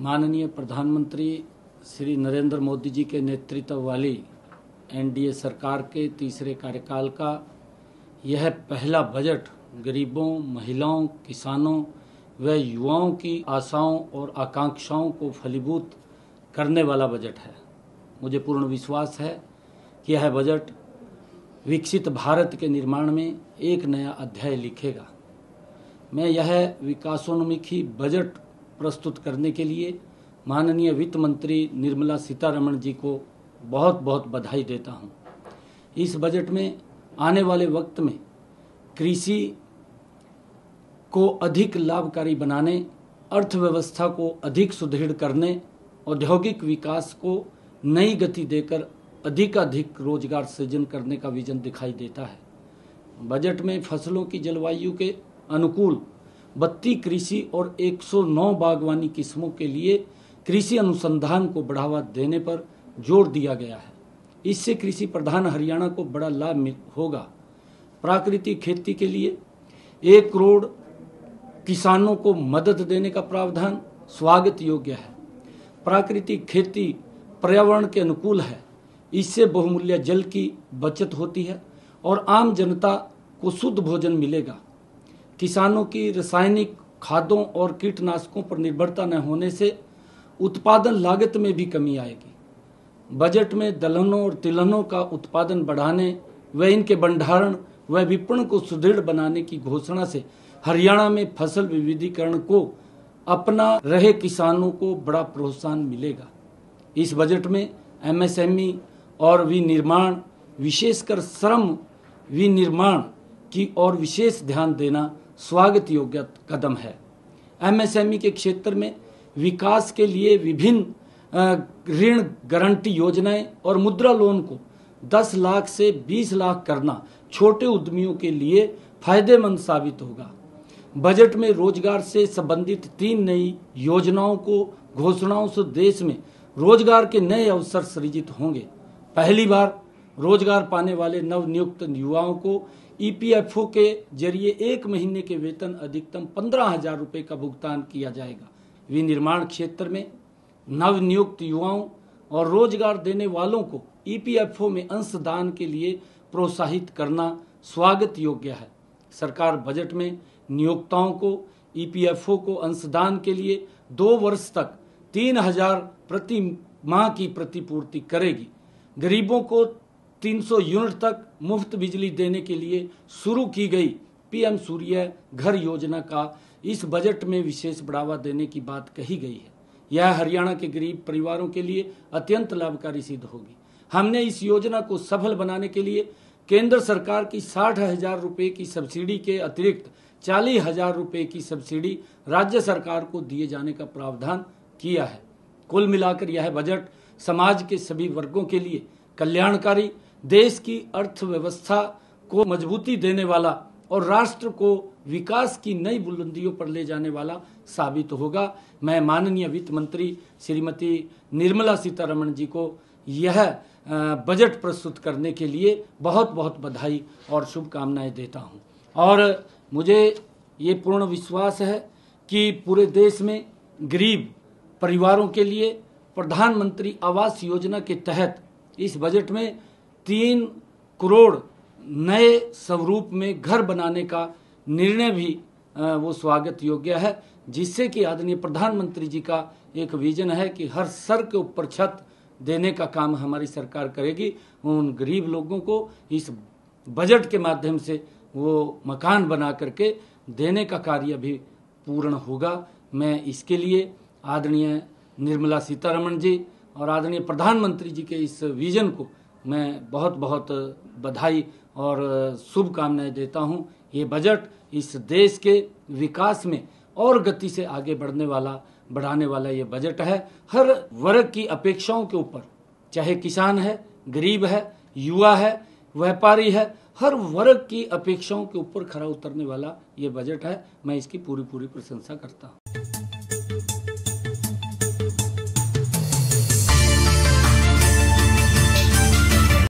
माननीय प्रधानमंत्री श्री नरेंद्र मोदी जी के नेतृत्व वाली एनडीए सरकार के तीसरे कार्यकाल का यह पहला बजट गरीबों, महिलाओं, किसानों व युवाओं की आशाओं और आकांक्षाओं को फलीभूत करने वाला बजट है। मुझे पूर्ण विश्वास है कि यह बजट विकसित भारत के निर्माण में एक नया अध्याय लिखेगा। मैं यह विकासोन्मुखी बजट प्रस्तुत करने के लिए माननीय वित्त मंत्री निर्मला सीतारमण जी को बहुत बहुत बधाई देता हूं। इस बजट में आने वाले वक्त में कृषि को अधिक लाभकारी बनाने, अर्थव्यवस्था को अधिक सुदृढ़ करने, औद्योगिक विकास को नई गति देकर अधिक रोजगार सृजन करने का विजन दिखाई देता है। बजट में फसलों की जलवायु के अनुकूल 32 कृषि और 109 बागवानी किस्मों के लिए कृषि अनुसंधान को बढ़ावा देने पर जोर दिया गया है। इससे कृषि प्रधान हरियाणा को बड़ा लाभ होगा। प्राकृतिक खेती के लिए 1 करोड़ किसानों को मदद देने का प्रावधान स्वागत योग्य है। प्राकृतिक खेती पर्यावरण के अनुकूल है। इससे बहुमूल्य जल की बचत होती है और आम जनता को शुद्ध भोजन मिलेगा। किसानों की रासायनिक खादों और कीटनाशकों पर निर्भरता न होने से उत्पादन लागत में भी कमी आएगी। बजट में दलहनों और तिलहनों का उत्पादन बढ़ाने व इनके भंडारण व विपणन को सुदृढ़ बनाने की घोषणा से हरियाणा में फसल विविधीकरण को अपना रहे किसानों को बड़ा प्रोत्साहन मिलेगा। इस बजट में एमएसएमई और विनिर्माण, विशेषकर श्रम विनिर्माण की ओर विशेष ध्यान देना स्वागत योग्य कदम है। एमएसएमई के क्षेत्र में विकास के लिए विभिन्न ऋण गारंटी योजनाएं और मुद्रा लोन को 10 लाख से 20 लाख करना छोटे उद्यमियों के लिए फायदेमंद साबित होगा। बजट में रोजगार से संबंधित 3 नई योजनाओं को घोषणाओं से देश में रोजगार के नए अवसर सृजित होंगे। पहली बार रोजगार पाने वाले नवनियुक्त युवाओं को ईपीएफओ के जरिए 1 महीने के वेतन अधिकतम 15,000 रुपये का भुगतान किया जाएगा। विनिर्माण क्षेत्र में नवनियुक्त युवाओं और रोजगार देने वालों को ईपीएफओ में अंशदान के लिए प्रोत्साहित करना स्वागत योग्य है। सरकार बजट में नियोक्ताओं को ईपीएफओ को अंशदान के लिए 2 वर्ष तक 3,000 प्रति माह की प्रतिपूर्ति करेगी। गरीबों को 300 यूनिट तक मुफ्त बिजली देने के लिए शुरू की गई पीएम सूर्य घर योजना का इस बजट में विशेष बढ़ावा देने की बात कही गई है। यह हरियाणा के गरीब परिवारों के लिए अत्यंत लाभकारी सिद्ध होगी। हमने इस योजना को सफल बनाने के लिए केंद्र सरकार की 60,000 रुपये की सब्सिडी के अतिरिक्त 40,000 रुपये की सब्सिडी राज्य सरकार को दिए जाने का प्रावधान किया है। कुल मिलाकर यह बजट समाज के सभी वर्गों के लिए कल्याणकारी, देश की अर्थव्यवस्था को मजबूती देने वाला और राष्ट्र को विकास की नई बुलंदियों पर ले जाने वाला साबित होगा। मैं माननीय वित्त मंत्री श्रीमती निर्मला सीतारमण जी को यह बजट प्रस्तुत करने के लिए बहुत बहुत बधाई और शुभकामनाएं देता हूं। और मुझे ये पूर्ण विश्वास है कि पूरे देश में गरीब परिवारों के लिए प्रधानमंत्री आवास योजना के तहत इस बजट में 3 करोड़ नए स्वरूप में घर बनाने का निर्णय भी वो स्वागत योग्य है, जिससे कि आदरणीय प्रधानमंत्री जी का एक विजन है कि हर सर के ऊपर छत देने का काम हमारी सरकार करेगी। उन गरीब लोगों को इस बजट के माध्यम से वो मकान बना करके देने का कार्य भी पूर्ण होगा। मैं इसके लिए आदरणीय निर्मला सीतारमण जी और आदरणीय प्रधानमंत्री जी के इस विजन को मैं बहुत बहुत बधाई और शुभकामनाएं देता हूं। ये बजट इस देश के विकास में और गति से आगे बढ़ाने वाला ये बजट है। हर वर्ग की अपेक्षाओं के ऊपर, चाहे किसान है, गरीब है, युवा है, व्यापारी है, हर वर्ग की अपेक्षाओं के ऊपर खरा उतरने वाला ये बजट है। मैं इसकी पूरी प्रशंसा करता हूँ।